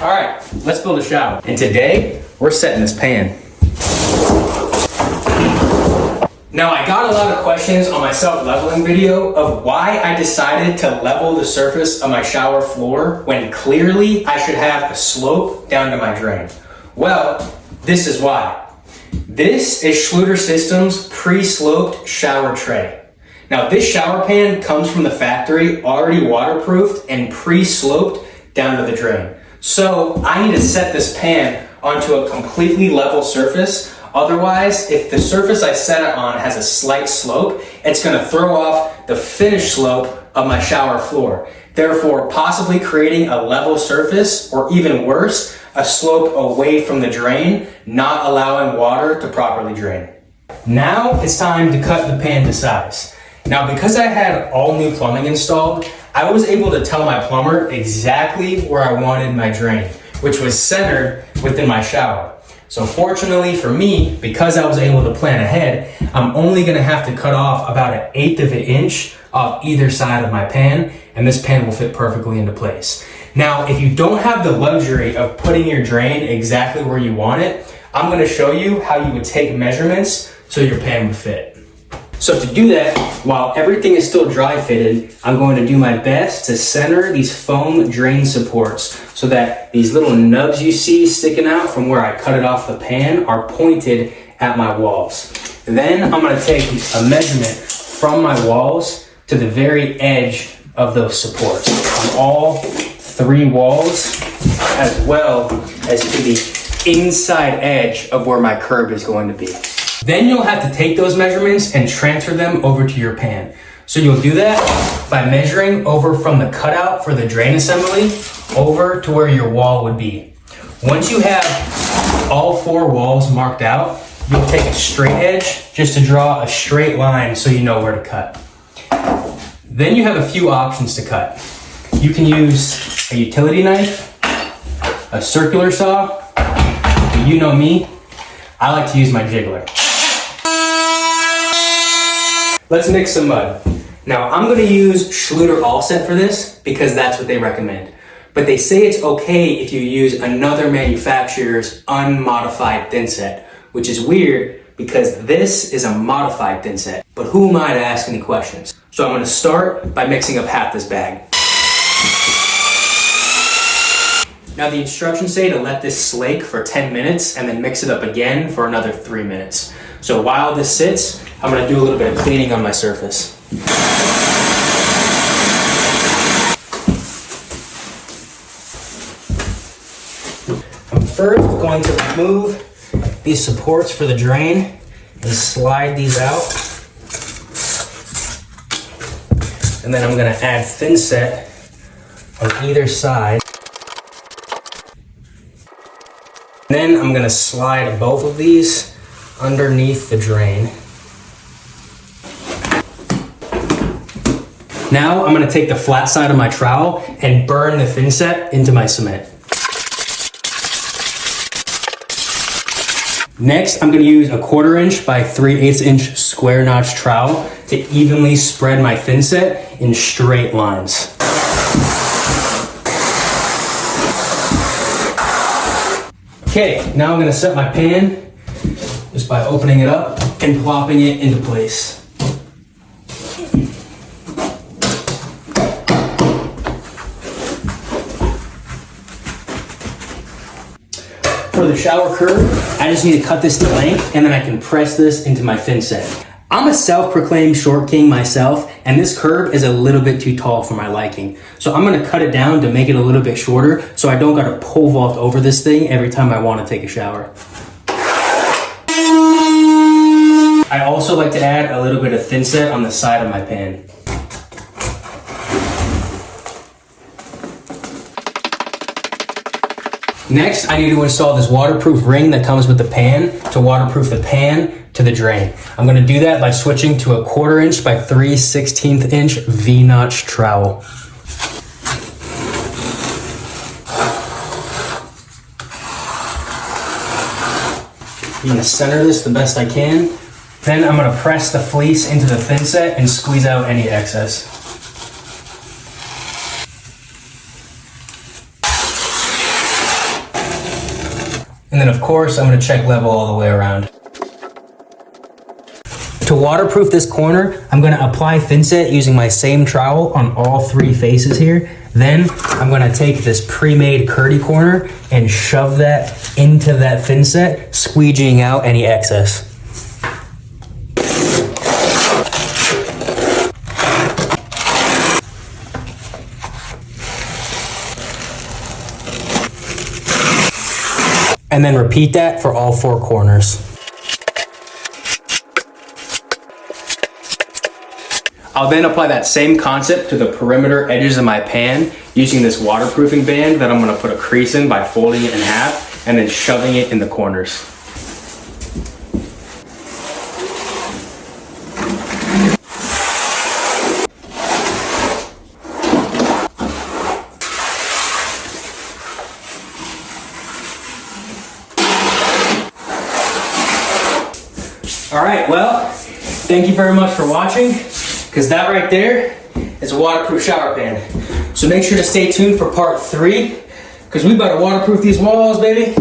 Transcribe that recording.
All right, let's build a shower. And today, we're setting this pan. Now, I got a lot of questions on my self-leveling video of why I decided to level the surface of my shower floor when clearly I should have a slope down to my drain. Well, this is why. This is Schluter Systems pre-sloped shower tray. Now, this shower pan comes from the factory already waterproofed and pre-sloped down to the drain. So I need to set this pan onto a completely level surface. Otherwise, if the surface I set it on has a slight slope, it's gonna throw off the finished slope of my shower floor, therefore possibly creating a level surface, or even worse, a slope away from the drain, not allowing water to properly drain. Now it's time to cut the pan to size. Now, because I had all new plumbing installed, I was able to tell my plumber exactly where I wanted my drain, which was centered within my shower. So fortunately for me, because I was able to plan ahead, I'm only gonna have to cut off about 1/8 of an inch off either side of my pan, and this pan will fit perfectly into place. Now, if you don't have the luxury of putting your drain exactly where you want it, I'm gonna show you how you would take measurements so your pan would fit. So to do that, while everything is still dry fitted, I'm going to do my best to center these foam drain supports so that these little nubs you see sticking out from where I cut it off the pan are pointed at my walls. Then I'm gonna take a measurement from my walls to the very edge of those supports on all 3 walls, as well as to the inside edge of where my curb is going to be. Then you'll have to take those measurements and transfer them over to your pan. So you'll do that by measuring over from the cutout for the drain assembly over to where your wall would be. Once you have all 4 walls marked out, you'll take a straight edge just to draw a straight line so you know where to cut. Then you have a few options to cut. You can use a utility knife, a circular saw, you know me, I like to use my jiggler. Let's mix some mud. Now, I'm gonna use Schluter All Set for this because that's what they recommend. But they say it's okay if you use another manufacturer's unmodified thin set, which is weird because this is a modified thin set. But who am I to ask any questions? So I'm gonna start by mixing up half this bag. Now, the instructions say to let this slake for 10 minutes and then mix it up again for another 3 minutes. So while this sits, I'm gonna do a little bit of cleaning on my surface. I'm first going to remove these supports for the drain and slide these out. And then I'm gonna add thin set on either side. Then I'm gonna slide both of these underneath the drain. Now I'm gonna take the flat side of my trowel and burn the thin set into my cement. Next, I'm gonna use a 1/4 inch by 3/8 inch square notch trowel to evenly spread my thin set in straight lines. Okay, now I'm gonna set my pan just by opening it up and plopping it into place. For the shower curb, I just need to cut this to length and then I can press this into my thin set. I'm a self-proclaimed short king myself, and this curb is a little bit too tall for my liking. So I'm gonna cut it down to make it a little bit shorter so I don't gotta pole vault over this thing every time I wanna take a shower. I also like to add a little bit of thin set on the side of my pan. Next, I need to install this waterproof ring that comes with the pan to waterproof the pan to the drain. I'm gonna do that by switching to a 1/4 inch by 3/16 inch V-notch trowel. I'm gonna center this the best I can. Then I'm gonna press the fleece into the thin set and squeeze out any excess. And then of course, I'm gonna check level all the way around. To waterproof this corner, I'm gonna apply thinset using my same trowel on all 3 faces here. Then I'm gonna take this pre-made curdy corner and shove that into that thinset, squeegeeing out any excess. And then repeat that for all 4 corners. I'll then apply that same concept to the perimeter edges of my pan using this waterproofing band that I'm gonna put a crease in by folding it in half and then shoving it in the corners. All right, well, thank you very much for watching, because that right there is a waterproof shower pan. So make sure to stay tuned for part 3, because we better waterproof these walls, baby.